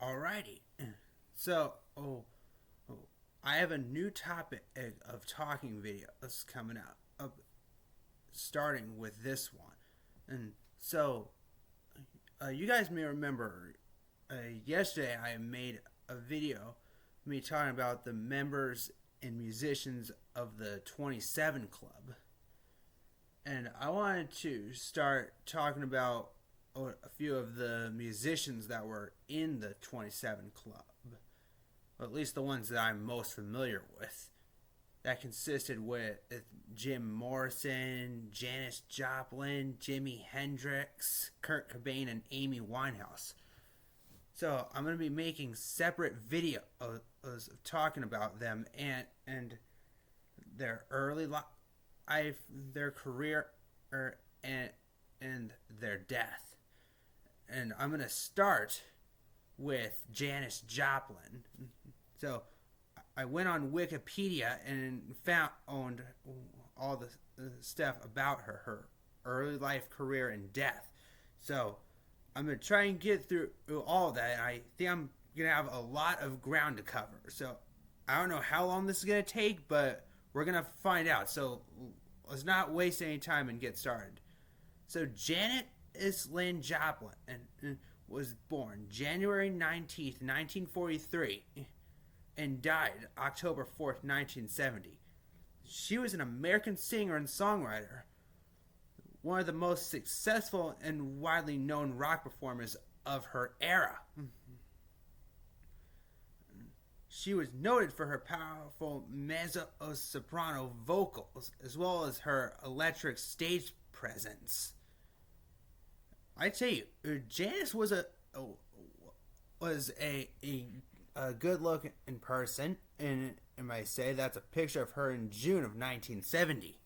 Alrighty. So, I have a new topic of talking video that's coming out, starting with this one. And so, you guys may remember yesterday I made a video me talking about the members and musicians of the 27 Club. And I wanted to start talking about a few of the musicians that were in the 27 Club, or at least the ones that I'm most familiar with. That consisted with Jim Morrison, Janis Joplin, Jimi Hendrix, Kurt Cobain, and Amy Winehouse. So I'm going to be making separate videos talking about them and their early life, their career, and their death. And I'm going to start with Janis Joplin. So I went on Wikipedia and found all the stuff about her early life, career, and death. So I'm going to try and get through all of that. And I think I'm going to have a lot of ground to cover. So I don't know how long this is going to take, but we're going to find out. So let's not waste any time and get started. So Janis Lynn Joplin was born January 19th, 1943, and died October 4th, 1970. She was an American singer and songwriter, one of the most successful and widely known rock performers of her era. She was noted for her powerful mezzo-soprano vocals, as well as her electric stage presence. I tell you, Janis was a good look in person, and I might say that's a picture of her in June of 1970.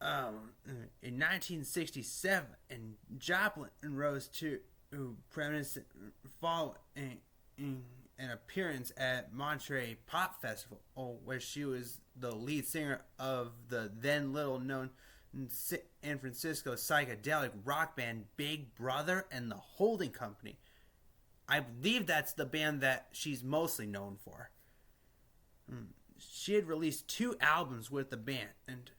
In 1967, and Joplin rose to prominence following an appearance at Monterey Pop Festival, where she was the lead singer of the then little known San Francisco psychedelic rock band Big Brother and the Holding Company. I believe that's the band that she's mostly known for. She had released 2 albums with the band,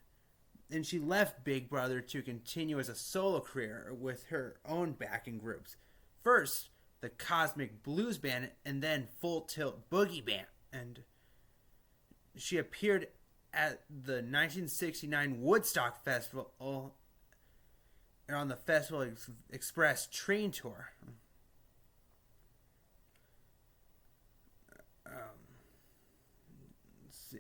and she left Big Brother to continue as a solo career with her own backing groups. First, the Cosmic Blues Band, and then Full Tilt Boogie Band. And she appeared at the 1969 Woodstock Festival and on the Festival Express train tour. Let's see.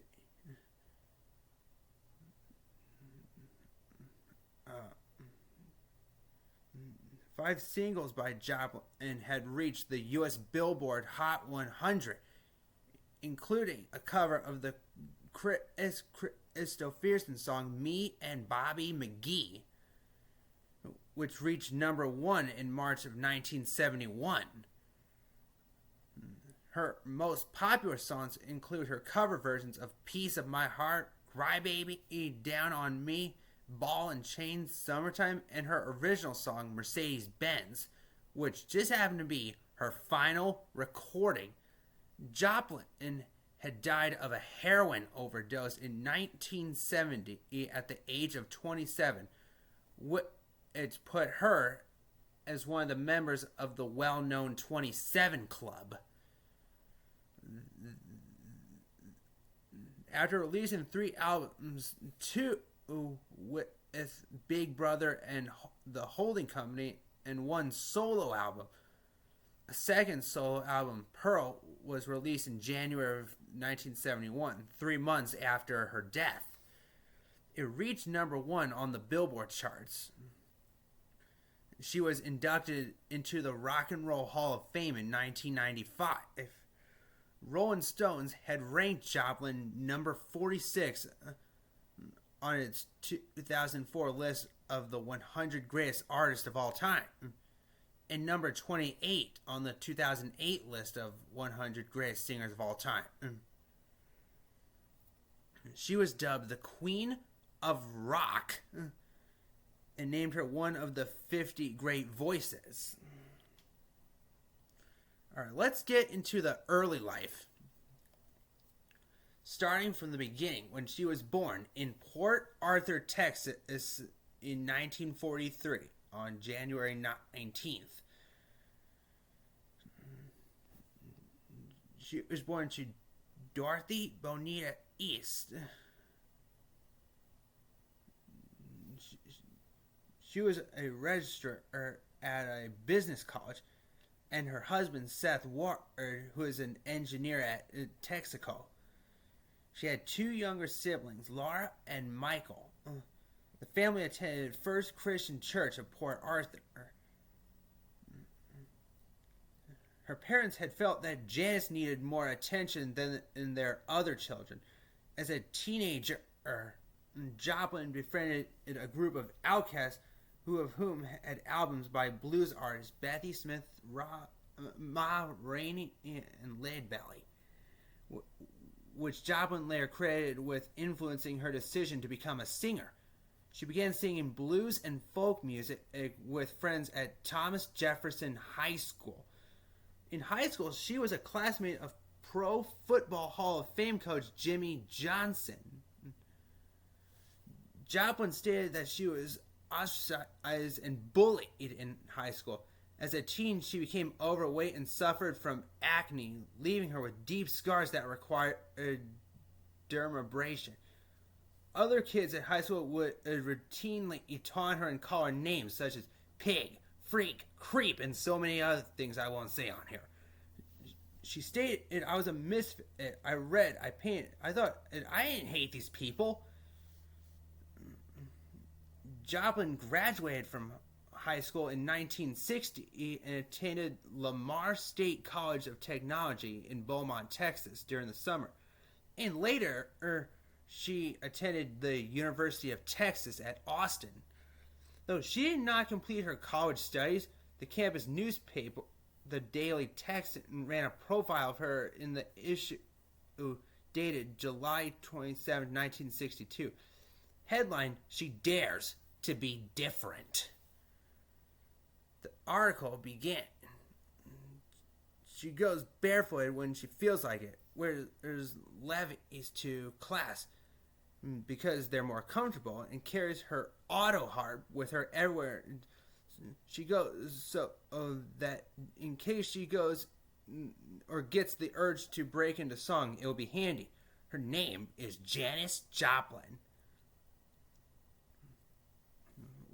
5 singles by Joplin had reached the U.S. Billboard Hot 100, including a cover of the Christopherson song Me and Bobby McGee, which reached number 1 in March of 1971. Her most popular songs include her cover versions of Piece of My Heart, Cry Baby, Down on Me, Ball and Chain, Summertime, and her original song Mercedes Benz, which just happened to be her final recording. Joplin had died of a heroin overdose in 1970 at the age of 27. It's put her as one of the members of the well-known 27 Club. After releasing 3 albums, 2 with Big Brother and the Holding Company, and 1 solo album. A second solo album, Pearl, was released in January of 1971, 3 months after her death. It reached number 1 on the Billboard charts. She was inducted into the Rock and Roll Hall of Fame in 1995. Rolling Stones had ranked Joplin number 46 on its 2004 list of the 100 greatest artists of all time, and number 28 on the 2008 list of 100 greatest singers of all time. She was dubbed the Queen of Rock and named her one of the 50 great voices. Alright, let's get into the early life. Starting from the beginning, when she was born in Port Arthur, Texas in 1943 on January 19th. She was born to Dorothy Bonita East. She was a registrar at a business college, and her husband Seth Ward, who is an engineer at Texaco. She had two younger siblings, Laura and Michael. The family attended First Christian Church of Port Arthur. Her parents had felt that Janis needed more attention than their other children. As a teenager, Joplin befriended a group of outcasts, of whom had albums by blues artists Bessie Smith, Ma Rainey, and Lead Belly, which Joplin later credited with influencing her decision to become a singer. She began singing blues and folk music with friends at Thomas Jefferson High School. In high school, she was a classmate of Pro Football Hall of Fame coach Jimmy Johnson. Joplin stated that she was ostracized and bullied in high school. As a teen, she became overweight and suffered from acne, leaving her with deep scars that required dermabrasion. Other kids at high school would routinely taunt her and call her names such as pig, freak, creep, and so many other things I won't say on here. She stated, I was a misfit. I read, I painted. I thought, I didn't hate these people. Joplin graduated from high school in 1960 and attended Lamar State College of Technology in Beaumont, Texas during the summer. And later, she attended the University of Texas at Austin. Though she did not complete her college studies, the campus newspaper, the Daily Texan, ran a profile of her in the issue dated July 27, 1962. Headline, "She Dares to Be Different." The article began. She goes barefooted when she feels like it, wears levies to class because they're more comfortable, and carries her auto harp with her everywhere. She goes so that in case she goes or gets the urge to break into song, it will be handy. Her name is Janis Joplin.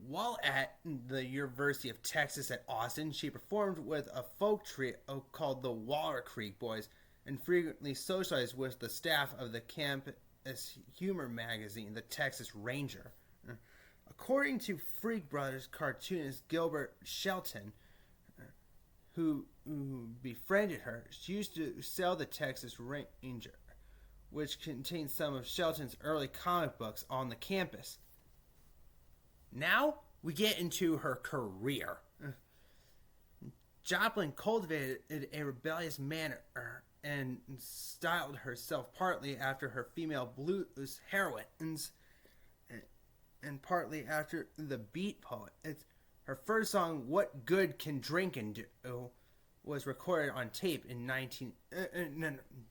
While at the University of Texas at Austin, she performed with a folk trio called the Waller Creek Boys and frequently socialized with the staff of the campus humor magazine, the Texas Ranger. According to Freak Brothers cartoonist Gilbert Shelton, who befriended her, she used to sell the Texas Ranger, which contained some of Shelton's early comic books, on the campus. Now we get into her career. Joplin cultivated a rebellious manner and styled herself partly after her female blues heroines and partly after the beat poet. Her first song, "What Good Can Drinkin' Do," was recorded on tape in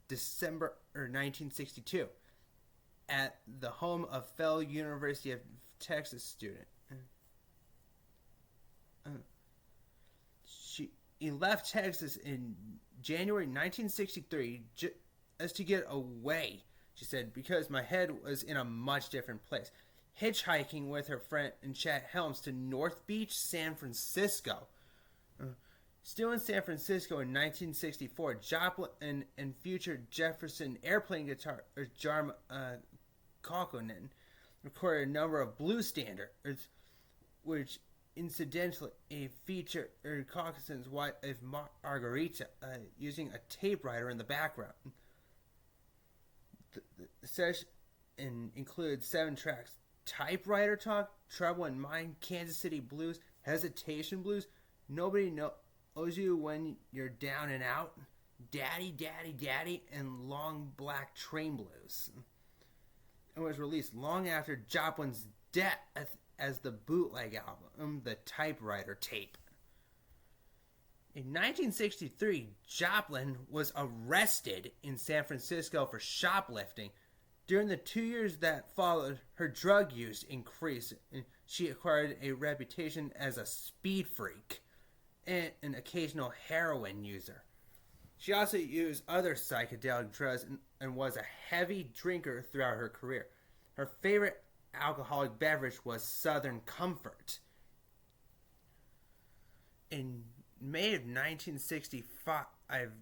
December 1962 at the home of fellow University of Texas student. She left Texas in January 1963 just to get away, she said, because my head was in a much different place. Hitchhiking with her friend Chet Helms to North Beach, San Francisco. Still in San Francisco in 1964, Joplin and future Jefferson airplane guitarist Jarm Kaukonen recorded a number of blues standards, which incidentally featured Kaukonen's wife Margarita using a tape writer in the background. The session included 7 tracks: Typewriter Talk, Trouble in Mind, Kansas City Blues, Hesitation Blues, Nobody Knows You When You're Down and Out, Daddy, Daddy, Daddy, and Long Black Train Blues. It was released long after Joplin's death as the bootleg album, The Typewriter Tape. In 1963, Joplin was arrested in San Francisco for shoplifting. During the 2 years that followed, her drug use increased, and she acquired a reputation as a speed freak and an occasional heroin user. She also used other psychedelic drugs and was a heavy drinker throughout her career. Her favorite alcoholic beverage was Southern Comfort. In May of 1965,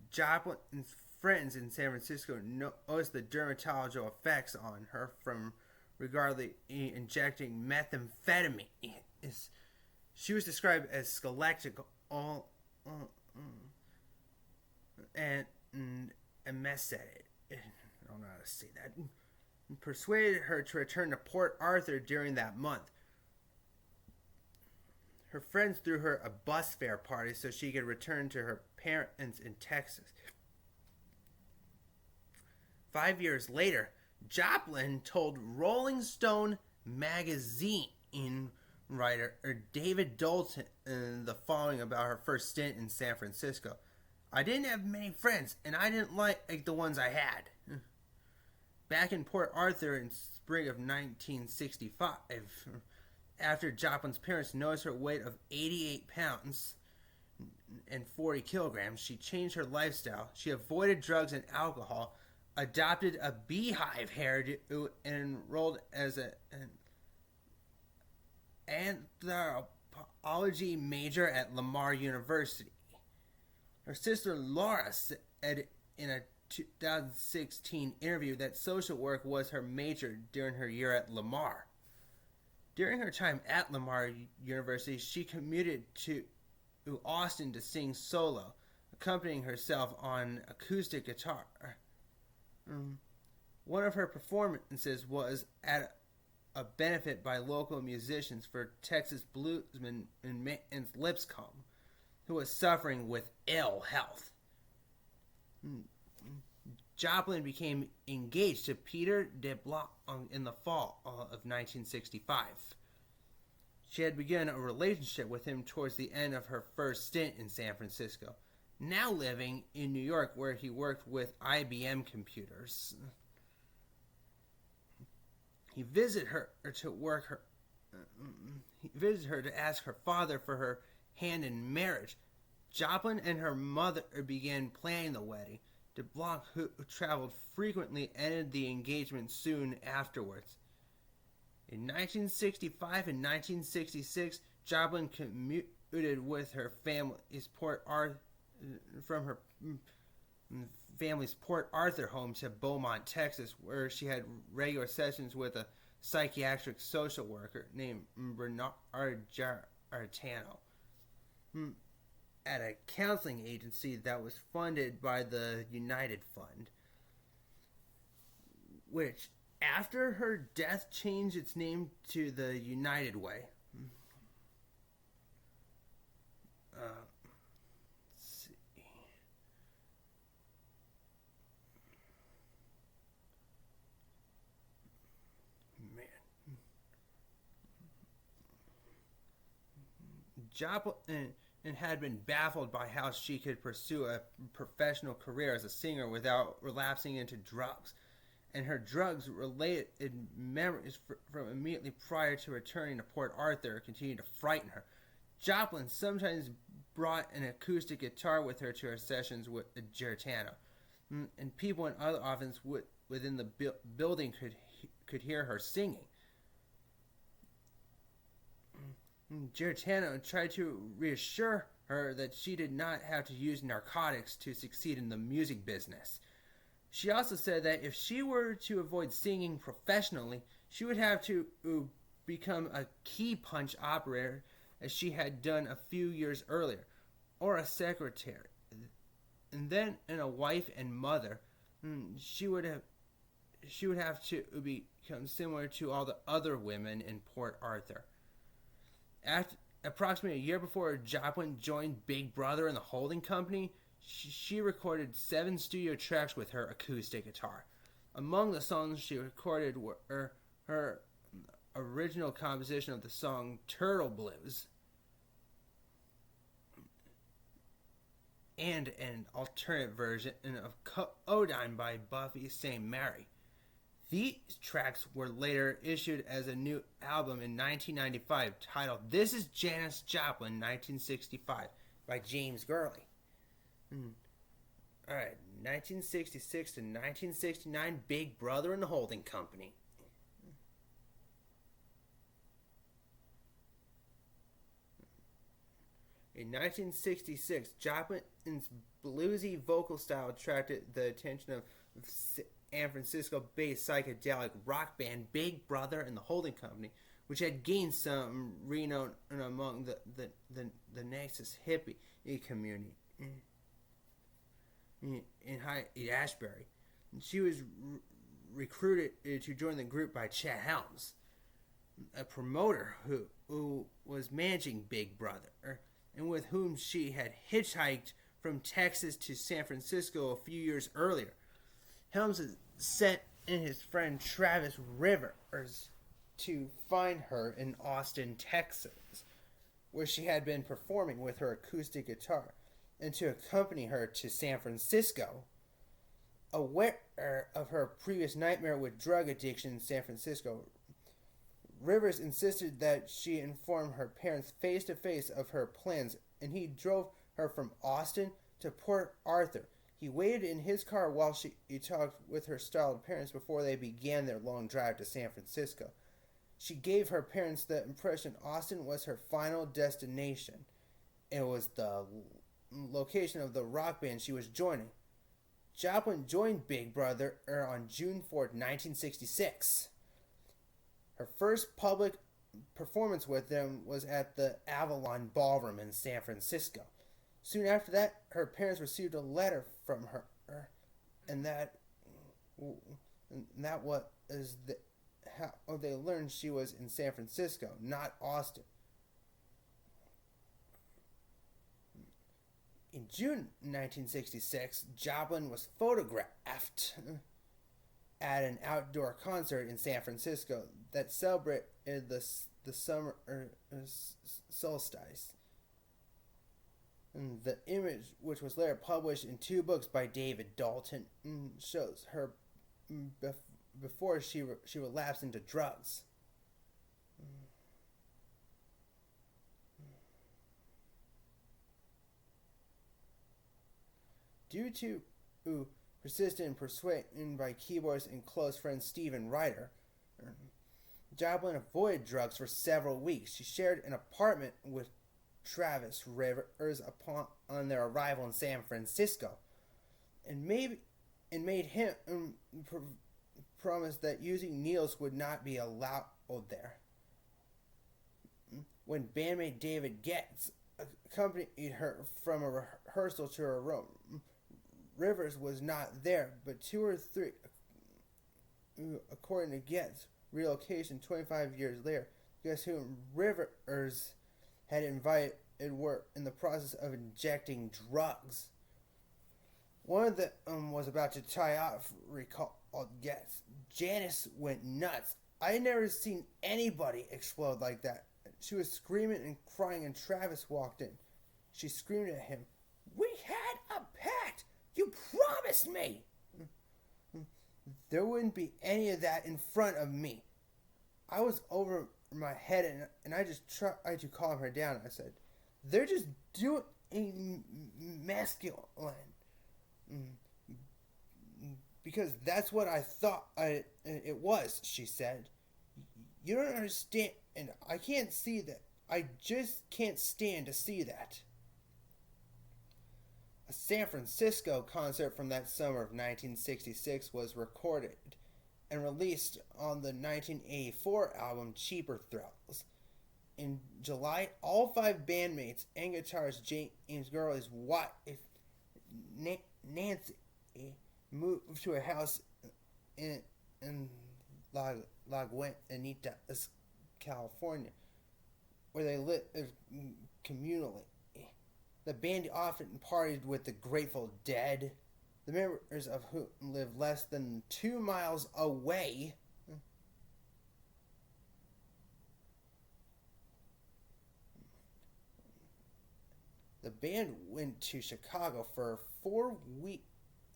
Joplin's friends in San Francisco noticed the dermatological effects on her from regularly injecting methamphetamine. She was described as skeletal and emaciated. I don't know how to say that. Persuaded her to return to Port Arthur during that month. Her friends threw her a bus fare party so she could return to her parents in Texas. 5 years later, Joplin told Rolling Stone magazine writer David Dalton the following about her first stint in San Francisco. I didn't have many friends, and I didn't like the ones I had. Back in Port Arthur in spring of 1965, after Joplin's parents noticed her weight of 88 pounds and 40 kilograms, she changed her lifestyle. She avoided drugs and alcohol, adopted a beehive hairdo, and enrolled as an anthropology major at Lamar University. Her sister Laura said in a 2016 interview that social work was her major during her year at Lamar. During her time at Lamar University, she commuted to Austin to sing solo, accompanying herself on acoustic guitar. One of her performances was at a benefit by local musicians for Texas bluesman and Lipscomb, who was suffering with ill health. Joplin became engaged to Peter DeBlanc in the fall of 1965. She had begun a relationship with him towards the end of her first stint in San Francisco, now living in New York where he worked with IBM computers. He visited her to ask her father for her hand in marriage. Joplin and her mother began planning the wedding. DeBlanc, who traveled frequently, ended the engagement soon afterwards. In 1965 and 1966, Joplin commuted with her family's from her family's Port Arthur home to Beaumont, Texas, where she had regular sessions with a psychiatric social worker named Bernard Giartano at a counseling agency that was funded by the United Fund, which after her death changed its name to the United Way. Let's see. Man. Joplin and had been baffled by how she could pursue a professional career as a singer without relapsing into drugs. And her drugs-related memories from immediately prior to returning to Port Arthur continued to frighten her. Joplin sometimes brought an acoustic guitar with her to her sessions with Giartano, and people in other offices within the building could hear her singing. Giartano tried to reassure her that she did not have to use narcotics to succeed in the music business. She also said that if she were to avoid singing professionally, she would have to become a key punch operator, as she had done a few years earlier, or a secretary. And then, a wife and mother, she would have to become similar to all the other women in Port Arthur. After approximately a year before Joplin joined Big Brother and the holding company, she recorded 7 studio tracks with her acoustic guitar. Among the songs she recorded were her original composition of the song Turtle Blues, and an alternate version of Codeine by Buffy St. Mary. These tracks were later issued as a new album in 1995 titled This is Janis Joplin 1965 by James Gurley. Alright, 1966 to 1969, Big Brother and the Holding Company. In 1966, Joplin's bluesy vocal style attracted the attention of San Francisco-based psychedelic rock band Big Brother and the Holding Company, which had gained some renown among the Nexus hippie community in Haight-Ashbury. She was recruited to join the group by Chet Helms, a promoter who was managing Big Brother, and with whom she had hitchhiked from Texas to San Francisco a few years earlier. Helms sent in his friend Travis Rivers to find her in Austin, Texas, where she had been performing with her acoustic guitar, and to accompany her to San Francisco. Aware of her previous nightmare with drug addiction in San Francisco, Rivers insisted that she inform her parents face-to-face of her plans, and he drove her from Austin to Port Arthur. He waited in his car while he talked with her startled parents before they began their long drive to San Francisco. She gave her parents the impression Austin was her final destination. It was the location of the rock band she was joining. Joplin joined Big Brother on June 4th, 1966. Her first public performance with them was at the Avalon Ballroom in San Francisco. Soon after that, her parents received a letter from her, and that was how they learned she was in San Francisco, not Austin. In June 1966, Joplin was photographed at an outdoor concert in San Francisco that celebrated the summer solstice. And the image, which was later published in 2 books by David Dalton, shows her before she relapsed into drugs. Due to persistent persuasion by keyboardist and close friend Stephen Ryder, Joplin avoided drugs for several weeks. She shared an apartment with Travis Rivers on their arrival in San Francisco, and made him promise that using needles would not be allowed there. When bandmate David Getz accompanied her from a rehearsal to her room, Rivers was not there, but 2 or 3, according to Getz' relocation 25 years later, guess whom Rivers had invited were in the process of injecting drugs. One of them was about to tie off, recalled Getz. Janis went nuts. I had never seen anybody explode like that. She was screaming and crying, and Travis walked in. She screamed at him, "We had a pact! You promised me!" There wouldn't be any of that in front of me. I was over my head, and I just tried to calm her down. I said, "They're just doing masculine. Because that's what I thought it was," she said. "You don't understand, and I can't see that. I just can't stand to see that." A San Francisco concert from that summer of 1966 was recorded and released on the 1984 album Cheaper Thrills. In July, all 5 bandmates and guitarist James Gurley's wife, Nancy, moved to a house in La Guanita, California, where they lived communally. The band often partied with the Grateful Dead, the members of whom lived less than 2 miles away. The band went to Chicago for a 4-week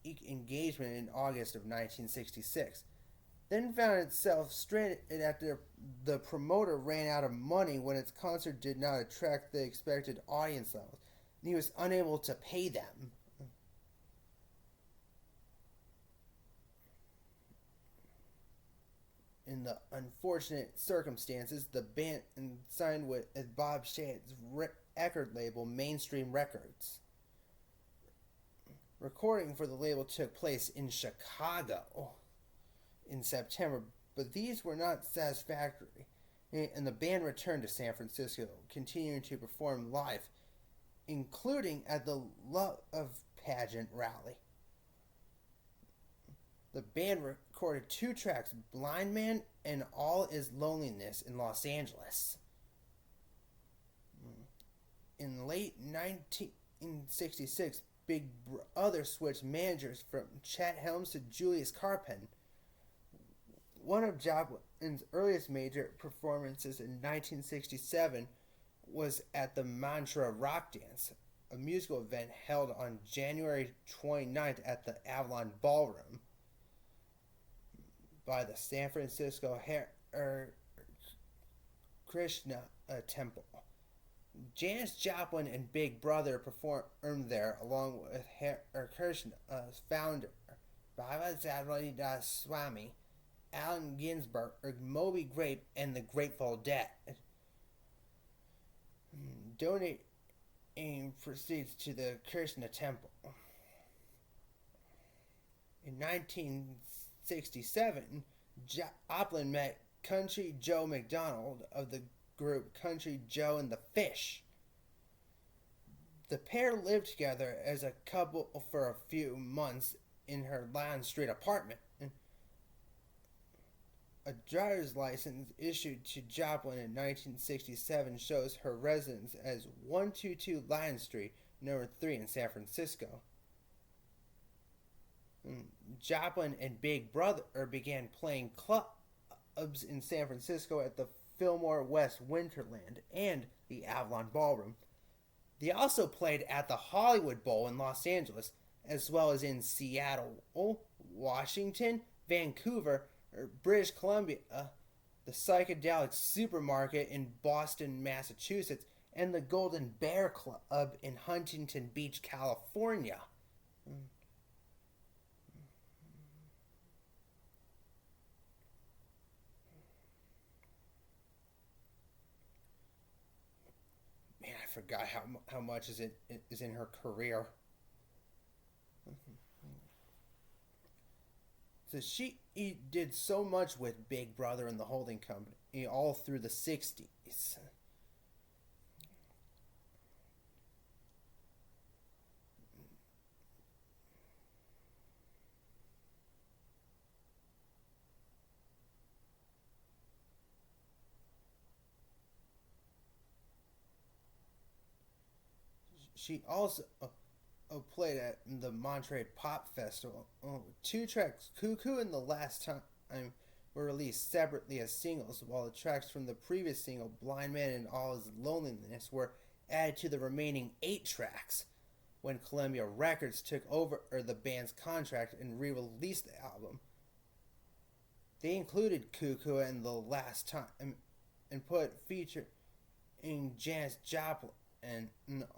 engagement in August of 1966, then found itself stranded after the promoter ran out of money when its concert did not attract the expected audience levels, and he was unable to pay them. In the unfortunate circumstances, the band signed with Bob Shad's record label, Mainstream Records. Recording for the label took place in Chicago in September, but these were not satisfactory, and the band returned to San Francisco, continuing to perform live, including at the Love Pageant rally. The band recorded 2 tracks, Blind Man and All Is Loneliness, in Los Angeles. In late 1966, Big Brother switched managers from Chet Helms to Julius Carpen. One of Joplin's earliest major performances in 1967 was at the Mantra Rock Dance, a musical event held on January 29th at the Avalon Ballroom by the San Francisco Krishna Temple. Janis Joplin and Big Brother performed there along with Krishna's founder, Baba Savarida Swami, Allen Ginsberg, Moby Grape, and the Grateful Dead. Donating proceeds to the Krishna Temple. In 1967, Joplin met Country Joe McDonald of the group Country Joe and the Fish. The pair lived together as a couple for a few months in her Lion Street apartment. A driver's license issued to Joplin in 1967 shows her residence as 122 Lion Street, number 3 in San Francisco. Joplin and Big Brother began playing clubs in San Francisco at the Fillmore West Winterland and the Avalon Ballroom. They also played at the Hollywood Bowl in Los Angeles, as well as in Seattle, Washington, Vancouver, British Columbia, the Psychedelic Supermarket in Boston, Massachusetts, and the Golden Bear Club in Huntington Beach, California. Man, I forgot how much is in her career. So she did so much with Big Brother and the holding company all through the 60s. She also played at the Monterey Pop Festival. 2 tracks, Cuckoo and The Last Time, were released separately as singles, while the tracks from the previous single, Blind Man and All His Loneliness, were added to the remaining 8 tracks when Columbia Records took over the band's contract and re-released the album. They included Cuckoo and The Last Time and put featuring Janis Joplin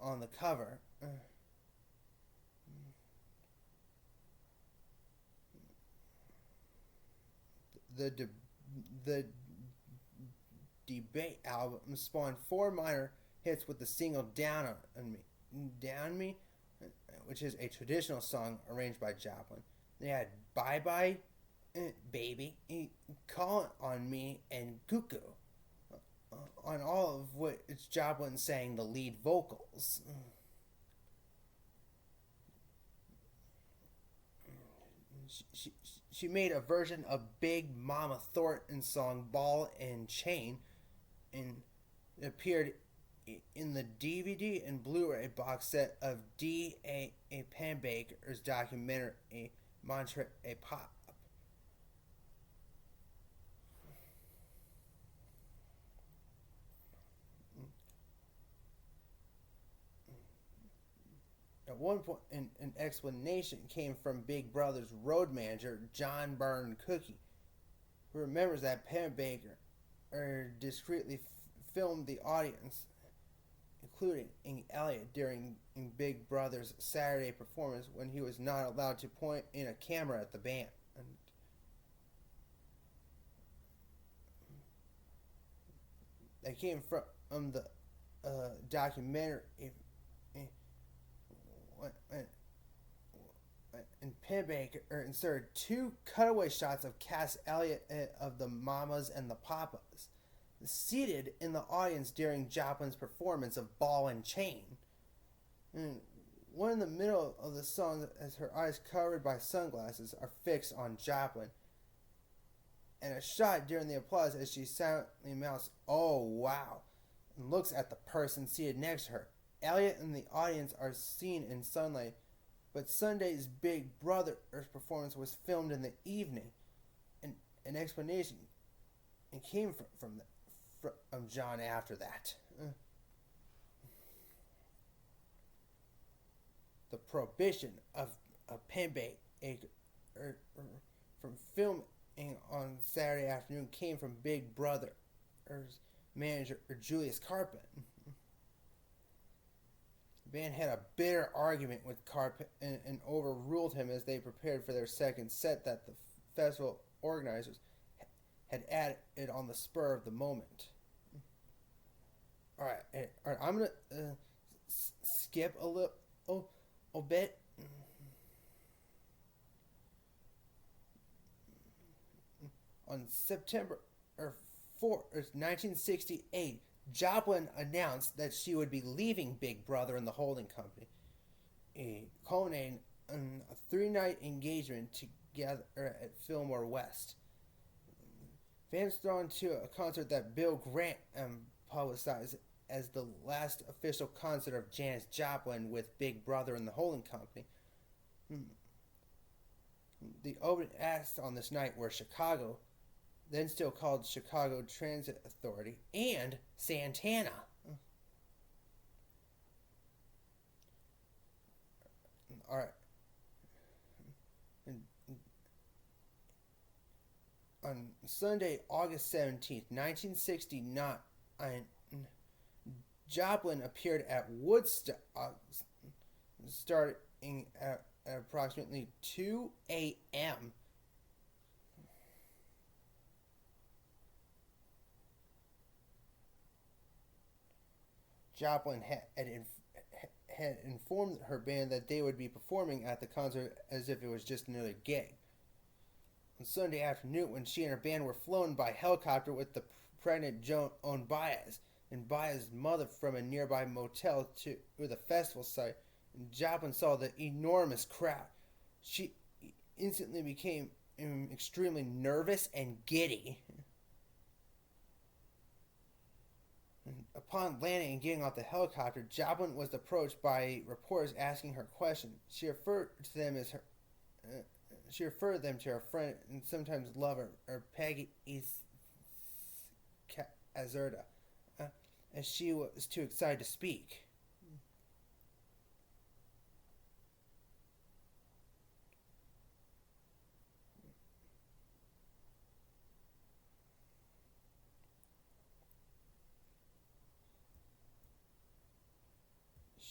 on the cover. The Debate album spawned 4 minor hits with the single Down Me, which is a traditional song arranged by Joplin. They had Bye Bye Baby, Call on Me, and Cuckoo, on all of which Joplin sang the lead vocals. She made a version of Big Mama Thornton's song Ball and Chain, and it appeared in the DVD and Blu-ray box set of D.A. Pennebaker's documentary Monterey Pop. At one point, an explanation came from Big Brother's road manager, John Byrne Cookie, who remembers that Pennebaker discreetly filmed the audience, including Elliot, during Big Brother's Saturday performance when he was not allowed to point in a camera at the band. And that came from the documentary. And Pennebaker inserted two cutaway shots of Cass Elliot of the Mamas and the Papas, seated in the audience during Joplin's performance of Ball and Chain. And one in the middle of the song, as her eyes covered by sunglasses are fixed on Joplin, and a shot during the applause as she silently mouths, "Oh wow," and looks at the person seated next to her. Elliot and the audience are seen in sunlight, but Sunday's Big Brother's performance was filmed in the evening. An explanation came from John after that. The prohibition of Pennebaker from filming on Saturday afternoon came from Big Brother's manager, Julius Carpet. The band had a bitter argument with Carpet and overruled him as they prepared for their second set that the festival organizers had added on the spur of the moment. Alright, I'm going to skip a little bit. On September 4th, 1968, Joplin announced that she would be leaving Big Brother and the holding company, culminating in a 3-night engagement together at Fillmore West. Fans thrown to a concert that Bill Grant publicized as the last official concert of Janis Joplin with Big Brother and the holding company. The opening acts on this night were Chicago, then still called Chicago Transit Authority, and Santana. Alright. On Sunday, August 17th, 1969, Joplin appeared at Woodstock starting at approximately 2 a.m. Joplin had informed her band that they would be performing at the concert as if it was just another gig. On Sunday afternoon, when she and her band were flown by helicopter with the pregnant Joan Baez and Baez's mother from a nearby motel to the festival site, Joplin saw the enormous crowd. She instantly became extremely nervous and giddy. Upon landing and getting off the helicopter, Joplin was approached by reporters asking her questions. She referred them to her friend and sometimes lover, or Peggy Azurda, as she was too excited to speak.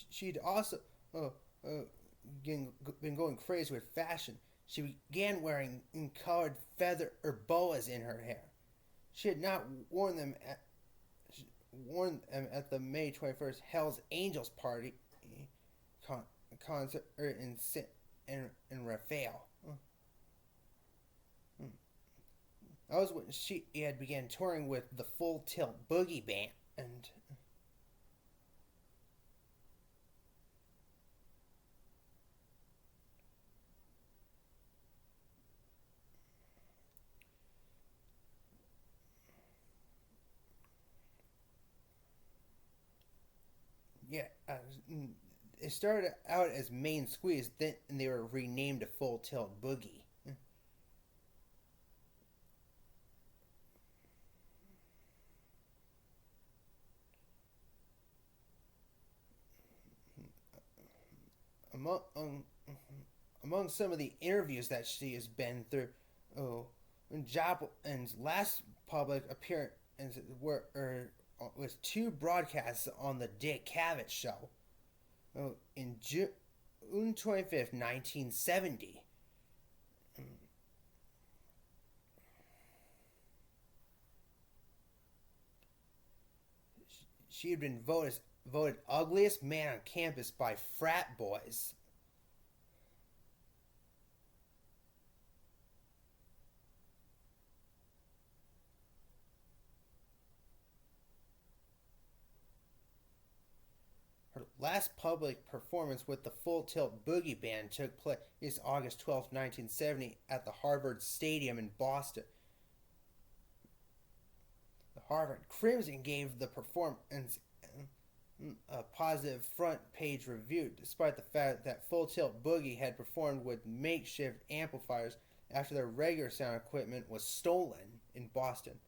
She'd also been going crazy with fashion. She began wearing colored feather or boas in her hair. She had not worn them at the May 21st Hell's Angels party concert in Raphael. That was when she had began touring with the Full Tilt Boogie Band. And yeah, it started out as Main Squeeze, then they were renamed to Full Tilt Boogie. among among some of the interviews that she has been through, oh, Joplin's last public appearance was two broadcasts on the Dick Cavett Show. In June 25th, 1970. She had been voted ugliest man on campus by frat boys. Her last public performance with the Full Tilt Boogie Band took place August 12, 1970 at the Harvard Stadium in Boston. The Harvard Crimson gave the performance a positive front page review, despite the fact that Full Tilt Boogie had performed with makeshift amplifiers after their regular sound equipment was stolen in Boston.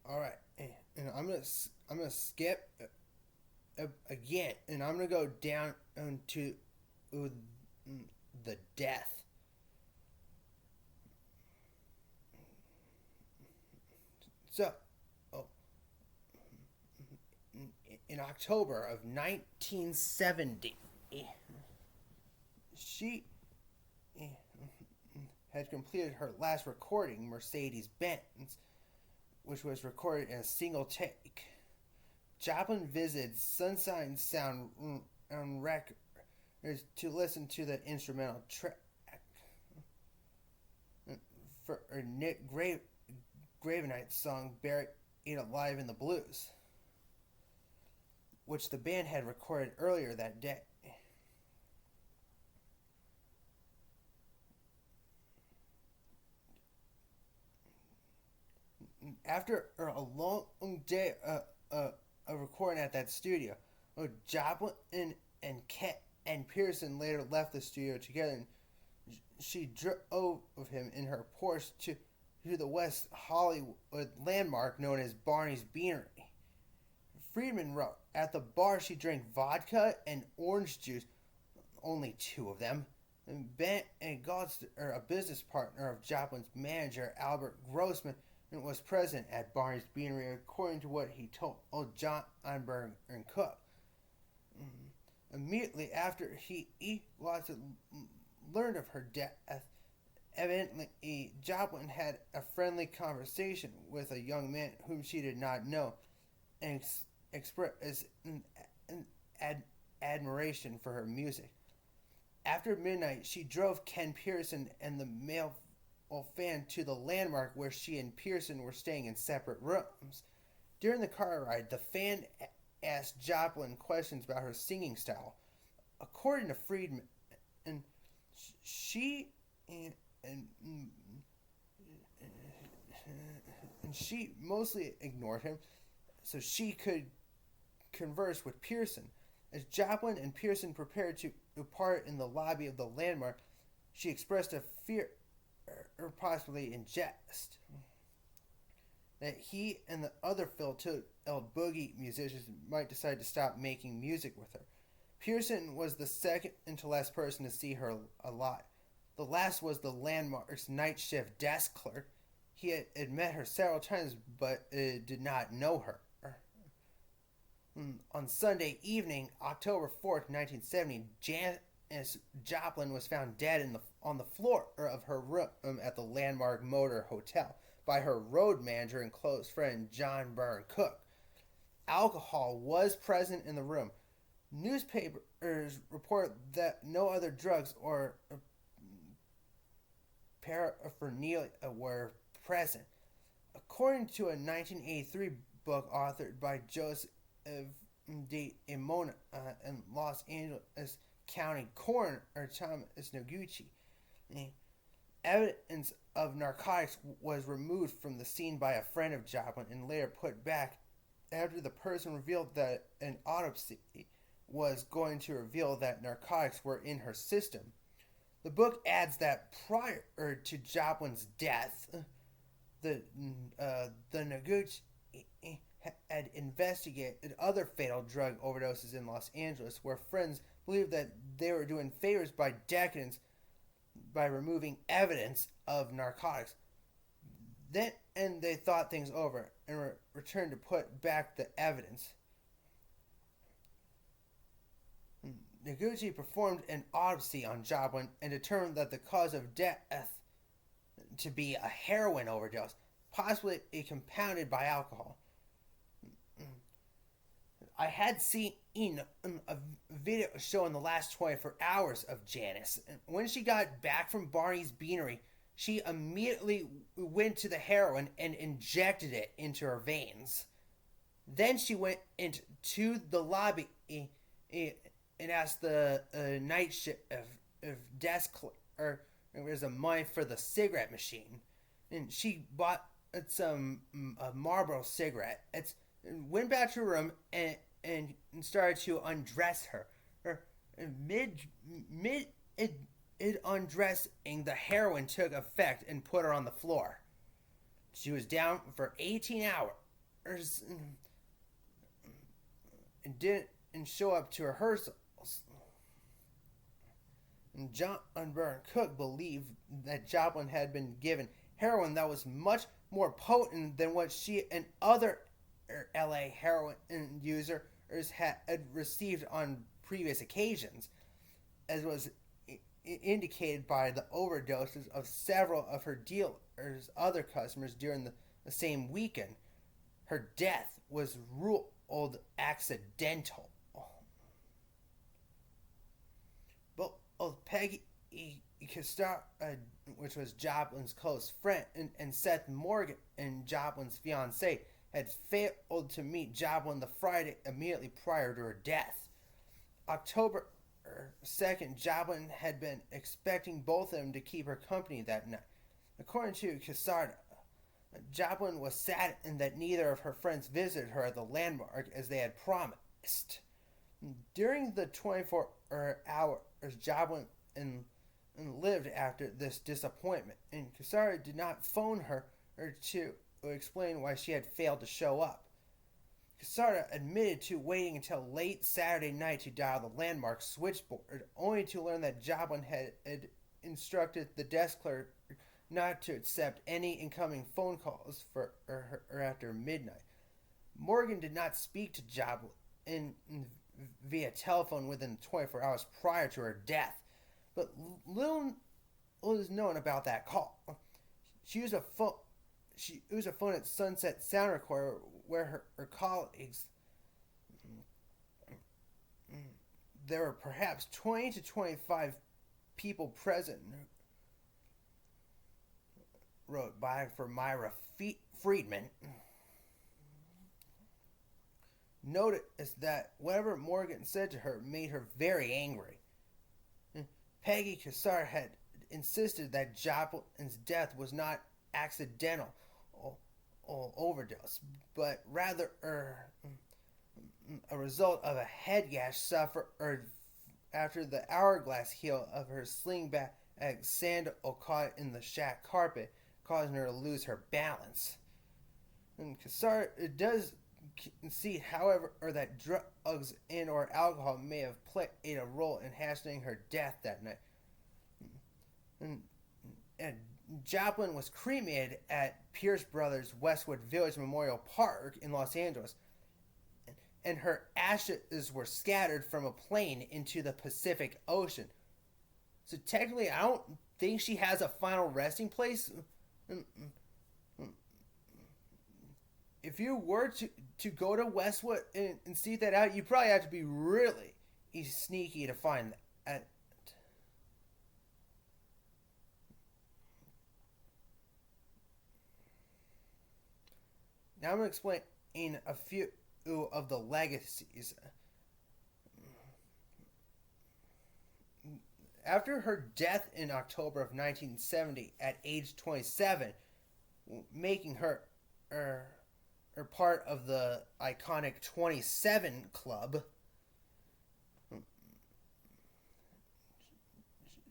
All right, and I'm gonna skip again, and I'm gonna go down to the death. So, oh, in October of 1970, she had completed her last recording, Mercedes Benz, which was recorded in a single take. Joplin visited Sunshine Sound on records to listen to the instrumental track for Nick Gravenite's song "Buried Alive in the Blues," which the band had recorded earlier that day. After a long day of recording at that studio, Joplin and Pearson later left the studio together, and she drove him in her Porsche to the West Hollywood landmark known as Barney's Beanery. Friedman wrote, "At the bar she drank vodka and orange juice, only two of them. And Ben and Godster, a business partner of Joplin's manager, Albert Grossman, was present at Barney's Beanery, according to what he told John Einberg and Cook. Immediately after he learned of her death, evidently Joplin had a friendly conversation with a young man whom she did not know, and expressed admiration for her music. After midnight, she drove Ken Pearson and the male fan to the landmark where she and Pearson were staying in separate rooms. During the car ride, the fan asked Joplin questions about her singing style. According to Friedman, and she and she mostly ignored him so she could converse with Pearson. As Joplin and Pearson prepared to depart in the lobby of the landmark, she expressed a fear, or possibly in jest, that he and the other Phil Tilt Boogie musicians might decide to stop making music with her. Pearson was the second to last person to see her alive. The last was the landmark's night shift desk clerk. He had met her several times, but did not know her. On Sunday evening, October 4th, 1970, Janis Joplin was found dead on the floor of her room at the Landmark Motor Hotel by her road manager and close friend John Byrne Cook. Alcohol was present in the room. Newspapers report that no other drugs or paraphernalia were present. According to a 1983 book authored by Joseph de Imona and Los Angeles County Coroner Thomas Noguchi, evidence of narcotics was removed from the scene by a friend of Joplin and later put back after the person revealed that an autopsy was going to reveal that narcotics were in her system. The book adds that prior to Joplin's death, the Noguchi had investigated other fatal drug overdoses in Los Angeles, where friends believed that they were doing favors by decadence by removing evidence of narcotics. Then and they thought things over and returned to put back the evidence. Noguchi performed an autopsy on Joplin and determined that the cause of death to be a heroin overdose, possibly compounded by alcohol. I had seen a video showing the last 24 hours of Janis. When she got back from Barney's Beanery, she immediately went to the heroin and injected it into her veins. Then she went into the lobby and asked the night shift of desk clerk there's a money for the cigarette machine. And she bought some Marlboro cigarettes, went back to her room and started to undress her. Mid undressing, the heroin took effect and put her on the floor. She was down for 18 hours and didn't show up to rehearsals. And John Byrne Cook believed that Joplin had been given heroin that was much more potent than what she and other LA heroin users had received on previous occasions, as was indicated by the overdoses of several of her dealers' other customers during the same weekend. Her death was ruled accidental. Both Peggy Costard, which was Joplin's close friend, and Seth Morgan, and Joplin's fiancé, had failed to meet Joplin the Friday immediately prior to her death. October 2nd, Joplin had been expecting both of them to keep her company that night. According to Costard, Joplin was sad in that neither of her friends visited her at the landmark as they had promised. During the 24 hours, Joplin and lived after this disappointment, and Costard did not phone her to explain why she had failed to show up. Costard admitted to waiting until late Saturday night to dial the landmark switchboard, only to learn that Joplin had instructed the desk clerk not to accept any incoming phone calls for her after midnight. Morgan did not speak to Joplin via telephone within 24 hours prior to her death, but little is known about that call. She used a phone at Sunset Sound Recorder where her colleagues, there were perhaps 20 to 25 people present, wrote by for Myra Friedman. Noted is that whatever Morgan said to her made her very angry. Peggy Costard had insisted that Joplin's death was not accidental or overdose, but rather a result of a head gash suffered after the hourglass heel of her slingback sandal caught in the shack carpet, causing her to lose her balance. And Costard does concede, however, that drugs and or alcohol may have played a role in hastening her death that night. And Joplin was cremated at Pierce Brothers Westwood Village Memorial Park in Los Angeles, and her ashes were scattered from a plane into the Pacific Ocean. So technically, I don't think she has a final resting place. If you were to go to Westwood and seek that out, you probably have to be really sneaky to find that. Now I'm going to explain a few of the legacies. After her death in October of 1970 at age 27, making her part of the iconic 27 Club,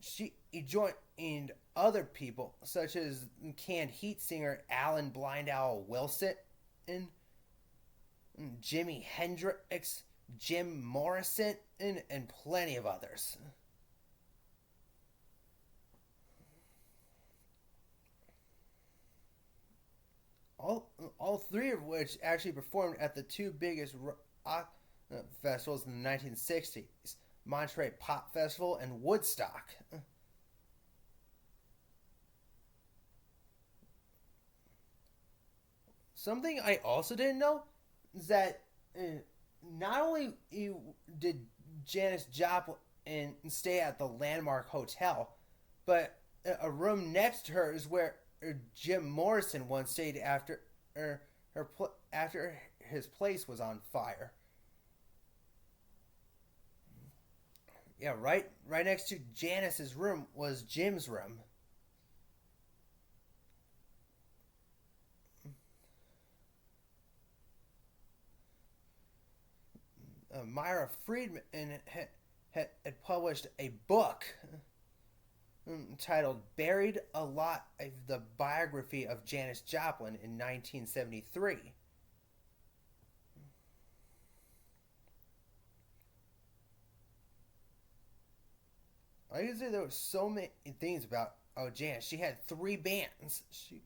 she joined other people such as canned heat singer Alan Blind Owl Wilson, Jimi Hendrix, Jim Morrison, and plenty of others. All three of which actually performed at the two biggest rock festivals in the 1960s, Monterey Pop Festival and Woodstock. Something I also didn't know is that not only did Janis Joplin stay at the Landmark Hotel, but a room next to her is where Jim Morrison once stayed after his place was on fire. Yeah, right next to Janis's room was Jim's room. Myra Friedman had published a book titled Buried Alive, the biography of Janis Joplin in 1973. I can say there were so many things about Janis. She had three bands. She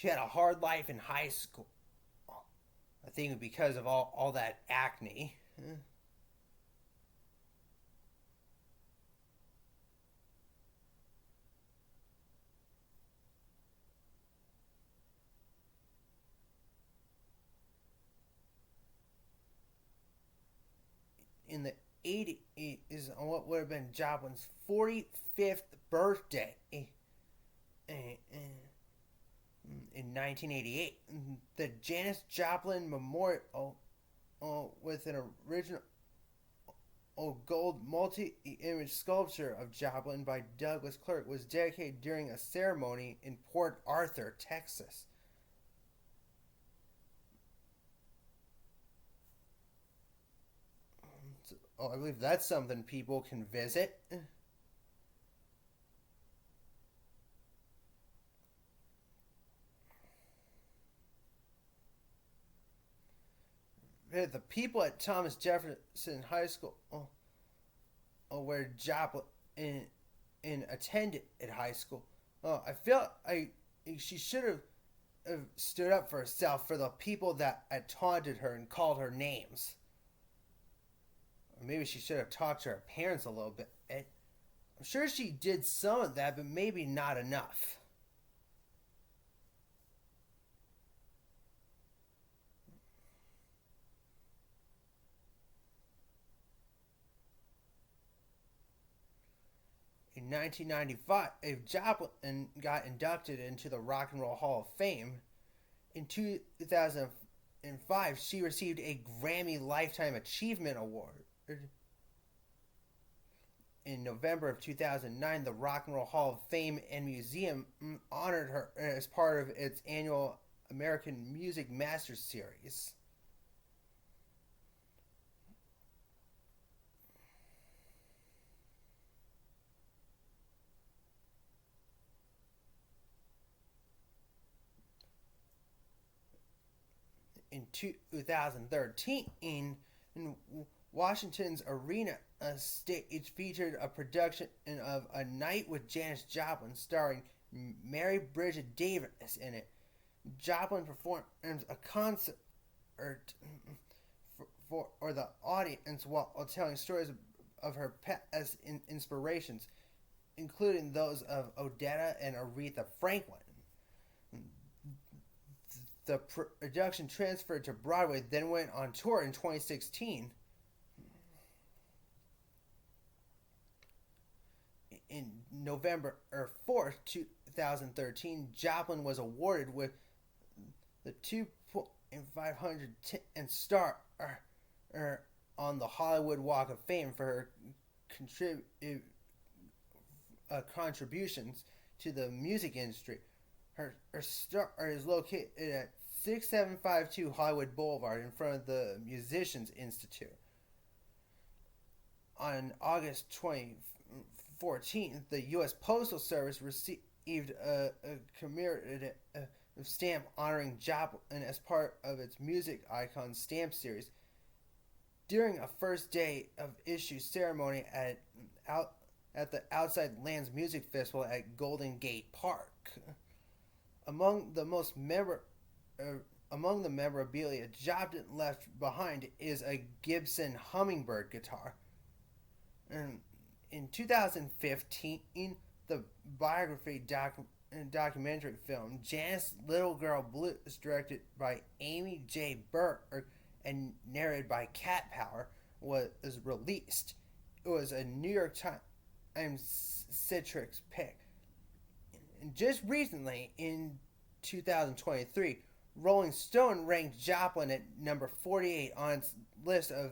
had a hard life in high school. I think because of all that acne. In the 80s, on what would have been Joplin's 45th birthday in 1988, the Janis Joplin Memorial with an original gold multi-image sculpture of Joplin by Douglas Clark was dedicated during a ceremony in Port Arthur, Texas. So, I believe that's something people can visit. The people at Thomas Jefferson High School, where Joplin attended at high school, I felt she should have stood up for herself for the people that had taunted her and called her names. Or maybe she should have talked to her parents a little bit. I'm sure she did some of that, but maybe not enough. In 1995, Joplin got inducted into the Rock and Roll Hall of Fame. In 2005, she received a Grammy Lifetime Achievement Award. In November of 2009, the Rock and Roll Hall of Fame and Museum honored her as part of its annual American Music Masters Series. In 2013, in Washington's Arena stage featured a production of A Night with Janis Joplin starring Mary Bridget Davis in it. Joplin performs a concert for the audience while telling stories of her past inspirations, including those of Odetta and Aretha Franklin. The production transferred to Broadway, then went on tour in 2016. In November 4th, 2013, Joplin was awarded with the 2,500 and star on the Hollywood Walk of Fame for her contributions to the music industry. Her star is located at 6752 Hollywood Boulevard in front of the Musicians Institute. On August 2014, the U.S. Postal Service received a commemorative stamp honoring Joplin as part of its Music Icon stamp series. During a first day of issue ceremony at the Outside Lands Music Festival at Golden Gate Park. Among the memorabilia Joplin left behind is a Gibson Hummingbird guitar. And in 2015, the biography documentary film Janis Little Girl Blues, directed by Amy J. Burke and narrated by Cat Power, was released. It was a New York Times Citrix pick. And just recently, in 2023, Rolling Stone ranked Joplin at number 48 on its list of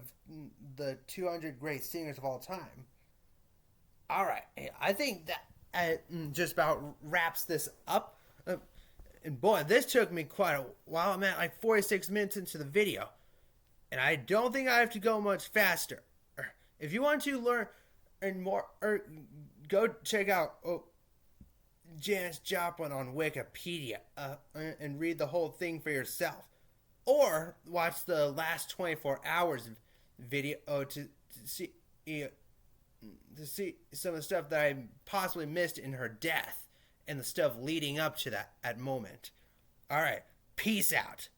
the 200 great singers of all time. Alright, I think that just about wraps this up. And boy, this took me quite a while. I'm at like 46 minutes into the video. And I don't think I have to go much faster. If you want to learn more, go check out Janis Joplin on Wikipedia and read the whole thing for yourself. Or watch the last 24 hours of video to see some of the stuff that I possibly missed in her death and the stuff leading up to that moment. Alright, peace out.